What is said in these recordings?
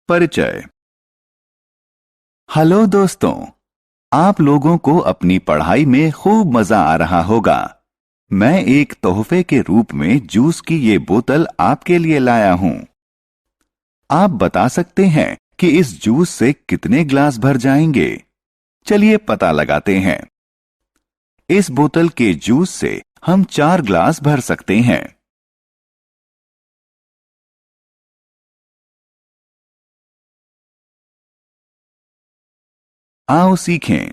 परिचय। हेलो दोस्तों, आप लोगों को अपनी पढ़ाई में खूब मजा आ रहा होगा। मैं एक तोहफे के रूप में जूस की ये बोतल आपके लिए लाया हूं। आप बता सकते हैं कि इस जूस से कितने ग्लास भर जाएंगे? चलिए पता लगाते हैं। इस बोतल के जूस से हम 4 ग्लास भर सकते हैं। आओ सीखें।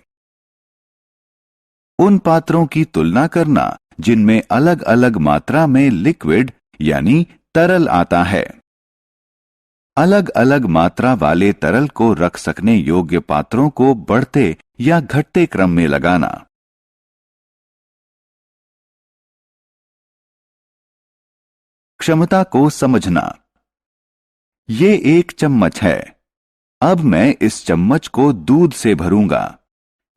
उन पात्रों की तुलना करना जिनमें अलग अलग मात्रा में लिक्विड यानी तरल आता है। अलग अलग मात्रा वाले तरल को रख सकने योग्य पात्रों को बढ़ते या घटते क्रम में लगाना। क्षमता को समझना। ये एक चम्मच है। अब मैं इस चम्मच को दूध से भरूंगा।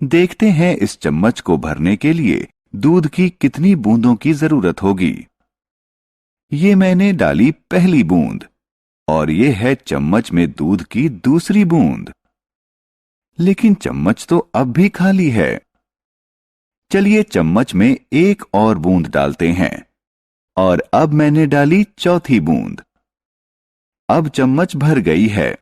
देखते हैं इस चम्मच को भरने के लिए दूध की कितनी बूंदों की जरूरत होगी। ये मैंने डाली पहली बूंद और ये है चम्मच में दूध की दूसरी बूंद। लेकिन चम्मच तो अब भी खाली है। चलिए चम्मच में एक और बूंद डालते हैं और अब मैंने डाली चौथी बूंद। अब चम्मच भर गई है।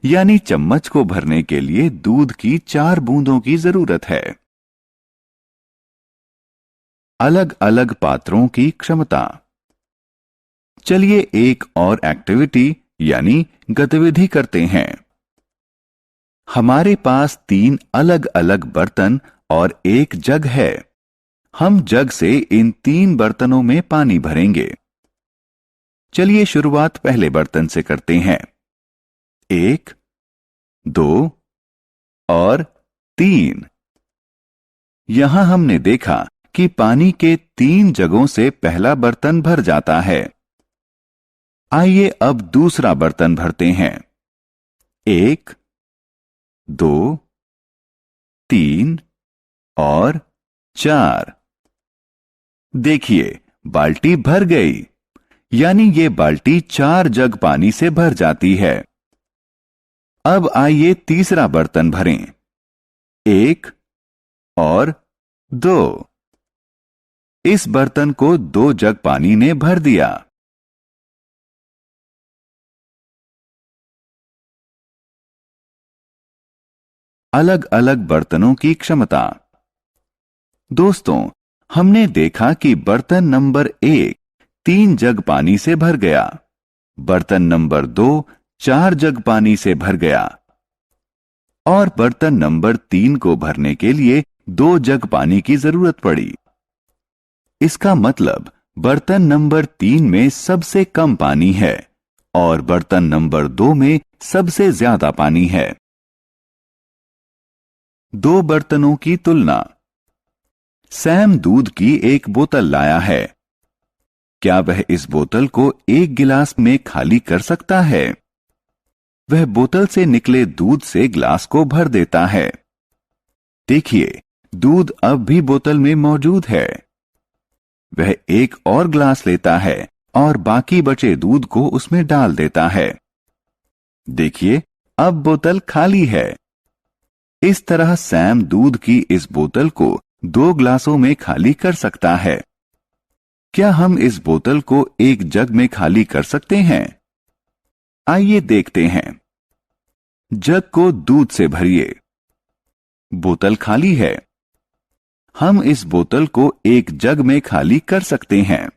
यानी चम्मच को भरने के लिए दूध की 4 बूंदों की जरूरत है। अलग अलग पात्रों की क्षमता। चलिए एक और एक्टिविटी यानी गतिविधि करते हैं। हमारे पास 3 अलग अलग बर्तन और एक जग है। हम जग से इन 3 बर्तनों में पानी भरेंगे। चलिए शुरुआत पहले बर्तन से करते हैं। 1, 2 और 3। यहां हमने देखा कि पानी के 3 जगों से पहला बर्तन भर जाता है। आइए अब दूसरा बर्तन भरते हैं। 1, 2, 3 और 4। देखिए बाल्टी भर गई। यानी ये बाल्टी 4 जग पानी से भर जाती है। अब आइए तीसरा बर्तन भरें। 1 और 2। इस बर्तन को 2 जग पानी ने भर दिया। अलग अलग बर्तनों की क्षमता। दोस्तों, हमने देखा कि बर्तन नंबर 1 3 जग पानी से भर गया। बर्तन नंबर 2 4 जग पानी से भर गया और बर्तन नंबर 3 को भरने के लिए 2 जग पानी की जरूरत पड़ी। इसका मतलब बर्तन नंबर 3 में सबसे कम पानी है और बर्तन नंबर 2 में सबसे ज्यादा पानी है। 2 बर्तनों की तुलना। सैम दूध की एक बोतल लाया है। क्या वह इस बोतल को 1 गिलास में खाली कर सकता है? वह बोतल से निकले दूध से ग्लास को भर देता है। देखिए, दूध अब भी बोतल में मौजूद है। वह एक और ग्लास लेता है और बाकी बचे दूध को उसमें डाल देता है। देखिए, अब बोतल खाली है। इस तरह सैम दूध की इस बोतल को 2 ग्लासों में खाली कर सकता है। क्या हम इस बोतल को एक जग में खाली कर सकते हैं? आइए देखते हैं। जग को दूध से भरिए। बोतल खाली है। हम इस बोतल को एक जग में खाली कर सकते हैं।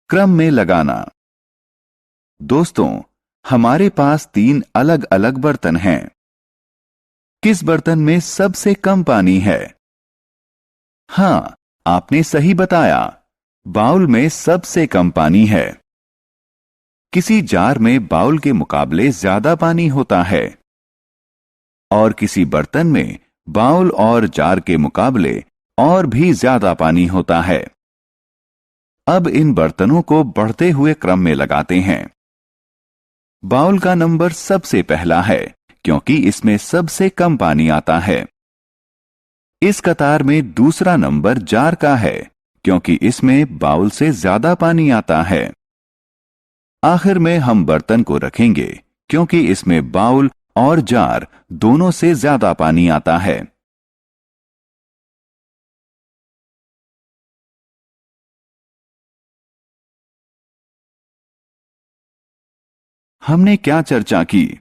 क्रम में लगाना। दोस्तों, हमारे पास 3 अलग अलग बर्तन हैं। किस बर्तन में सबसे कम पानी है? हां, आपने सही बताया। बाउल में सबसे कम पानी है। किसी जार में बाउल के मुकाबले ज्यादा पानी होता है और किसी बर्तन में बाउल और जार के मुकाबले और भी ज्यादा पानी होता है। अब इन बर्तनों को बढ़ते हुए क्रम में लगाते हैं। बाउल का नंबर सबसे पहला है क्योंकि इसमें सबसे कम पानी आता है। इस कतार में दूसरा नंबर जार का है क्योंकि इसमें बाउल से ज्यादा पानी आता है। आखिर में हम बर्तन को रखेंगे क्योंकि इसमें बाउल और जार दोनों से ज्यादा पानी आता है। हमने क्या चर्चा की?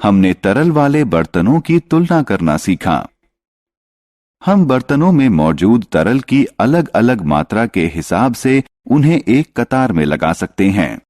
हमने तरल वाले बर्तनों की तुलना करना सीखा। हम बर्तनों में मौजूद तरल की अलग अलग मात्रा के हिसाब से उन्हें एक कतार में लगा सकते हैं।